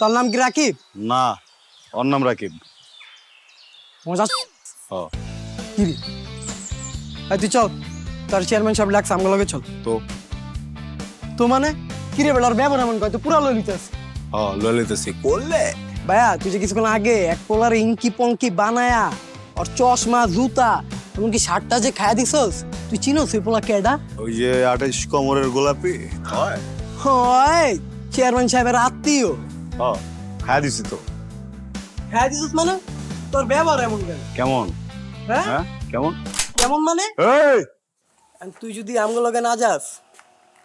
তোর নাম কি রাকিব? না, ওর নাম রাকিব। মজা ও কি রে? তুই চল, তোর চেয়ারম্যান সাহেব লাগছে আমগুলো লগে চল। তো মানে কি রে বেলার ব্যবহার এমন কয় তো পুরা ললিতাস। ললিতাসি করলে ভাইয়া তুই যে কিছুক্ষণ আগে এক পোলার ইনকি পঙ্কি বানায়া আর চশমা জুতা এমনকি শার্টটা যে খায়া দিছস, তুই চিনোস ওই পোলা কেডা? ওই যে 28 কোমরের গোলাপি হয় হয় চেয়ারম্যান সাহেবের আত্মীয়। খায়া দিছি তো। খায়া দিছস মানে তোর ব্যবহার এমন কেন? কেমন? হ্যাঁ কেমন কেমন মানে? এই তুই যদি আমগুলো লগে না যাস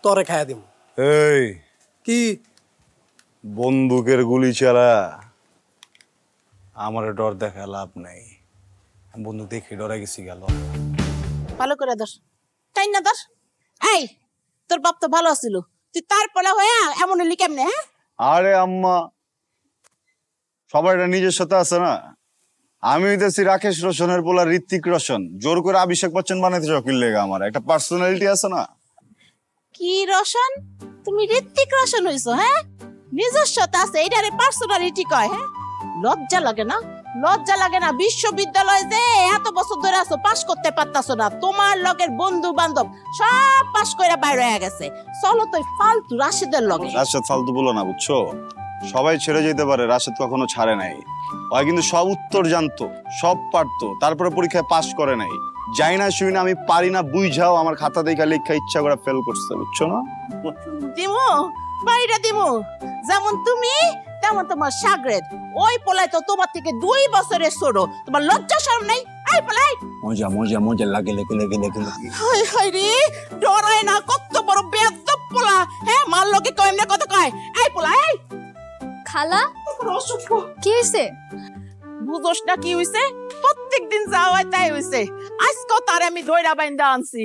তোরে খায়া দিব। এই কি বন্দুকের গুলি চালা আমার ডর দেখা লাভ নাই। বন্দুক দেখে ডরে গেছি গেল। ভালো করে ধর, তাই না ধর। এই তোর বাপ তো ভালো ছিল, তুই তার পোলা হয়ে এমন হলি কেমনে? হ্যাঁ আরে আম্মা, সবার এটা নিজের সাথে আছে না। আমি হইতেছি রাকেশ রোশনের পোলা ঋত্বিক রোশন। জোর করে অভিষেক বচ্চন বানাইতে শখিন লেগে আমার একটা পার্সোনালিটি আছে না। কি রোশন? তুমি ঋত্বিক রোশন হইছো? হ্যাঁ নিজস্বতা আছে, এটারে পার্সোনালিটি কয়? হ্যাঁ লজ্জা লাগে না? লজ্জা লাগে না? বিশ্ববিদ্যালয়ে যে এত বছর ধরে আছো, পাশ করতে পারতাছো না। তোমার লগের বন্ধু বান্ধব সব পাশ কইরা বাইরে হয়ে গেছে। চলো তো ফালতু রাশিদের লগে। রাশেদ ফালতু বলো না, বুঝছো? সবাই ছেড়ে যেতে পারে, রাশেদ কখনো ছাড়ে নাই। ওই কিন্তু সব উত্তর জানতো, সব পারতো, তারপরে পরীক্ষায় পাশ করে নাই। যাই না শুই না, আমি পারি না বুঝাও, আমার খাতা দেখা লেখা ইচ্ছা করে ফেল করছে, বুঝছো না? দিমু বাড়িটা দিমু, যেমন তুমি তেমন তোমার সাগরেদ। ওই পোলাই তো তোমার থেকে 2 বছরের ছোট। তোমার লজ্জা শরম নাই? এই পোলাই মজা মজা মজা লাগে লেগে লেগে লেগে লেগে। হাই হাই রে, ডরায় না? কত বড় বেয়াদব পোলা! হ্যাঁ মার লোকে কয় এমনি কথা কয়? এই পোলাই, এই খালা কি হইছে? বুঝোস না কি হইছে? প্রত্যেকদিন যা হয় তাই হইছে। আজকেও তারে আমি ধইরা বাইন্দা আনছি।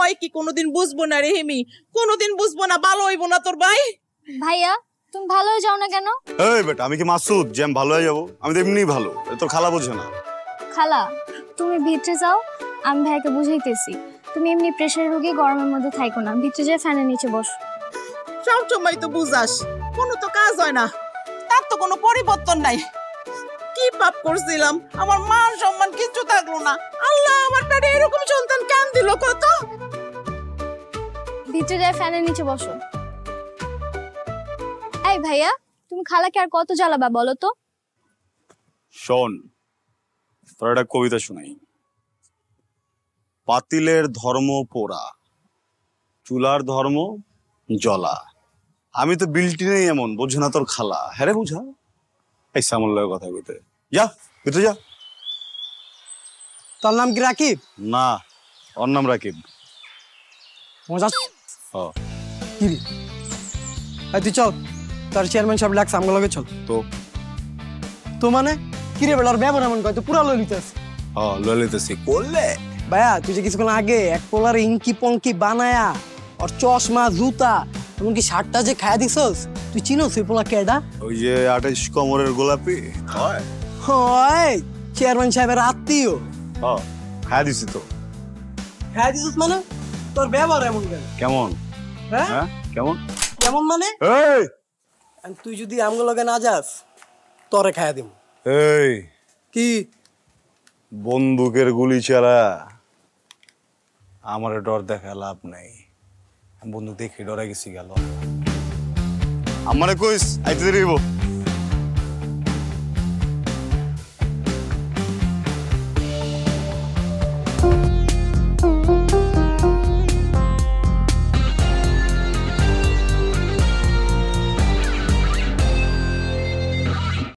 ওই কি কোনোদিন বুঝবো না রে হিমি, কোনোদিন বুঝবো না? ভালো হইব না তোর ভাই? ভাইয়া তুমি ভালো হয়ে যাও না কেন? এই বেটা, আমি কি মাসুদ যে আমি ভালো হয়ে যাবো? আমি তো এমনিই ভালো, তোর খালা বোঝে না। খালা তুমি ভিতরে যাও, আমি ভাইকে বুঝাইতেছি। তুমি এমনি প্রেসার রোগী, গরমের মধ্যে থাইকো না, ভিতরে যেয়ে ফ্যানের নিচে বসো। সব সময় তো বুঝাস, কোনো তো কাজ হয় না, তার তো কোনো পরিবর্তন নাই। কি পাপ করছিলাম, আমার মান সম্মান কিছু থাকলো না। আল্লাহ আমার পেটে এরকম সন্তান কেন দিল কত? ভিতরে যেয়ে ফ্যানের নিচে বসো। এই ভাইয়া তুমি খালাকে আর কত জ্বালাবা বলো তো? শোন, তোর একটা কবিতা শুনাই। পাতিলের ধর্ম পোড়া, চুলার ধর্ম জ্বলা। আমি তো বিল্টি নেই এমন, বোঝে না তোর খালা। হ্যাঁ রে বুঝা, এই সামল কথা কইতে যা, ভিতরে যা। তোর নাম কি রাকিব? না, ওর নাম রাকিব। মজা কি রে? তুই চল, তোর চেয়ারম্যান সাহেব লাগছে আমগুলো লগে চল। তো মানে কি রে বেলার ব্যবহার এমন কয় তো পুরা ললিতাস। ললিতাসি করলে ভাইয়া তুই যে কিছুক্ষণ আগে এক পোলার ইনকি পঙ্কি বানায়া আর চশমা জুতা এমনকি শার্টটা যে খায়া দিছস, তুই চিনোস ওই পোলা কেডা? ওই যে 28 কোমরের গোলাপি হয় হয় চেয়ারম্যান সাহেবের আত্মীয়। খায়া দিছি তো। খায়া দিছস মানে তোর ব্যবহার এমন কেন? কেমন? হ্যাঁ কেমন কেমন মানে? এই তুই যদি আমগুলো লগে না যাস তোরে খায়া দিব। এই কি বন্দুকের গুলি চালা আমার ডর দেখা লাভ নাই। বন্দুক দেখে ডরে গেছি গেল। আমারে কইস আইতে দেরিব।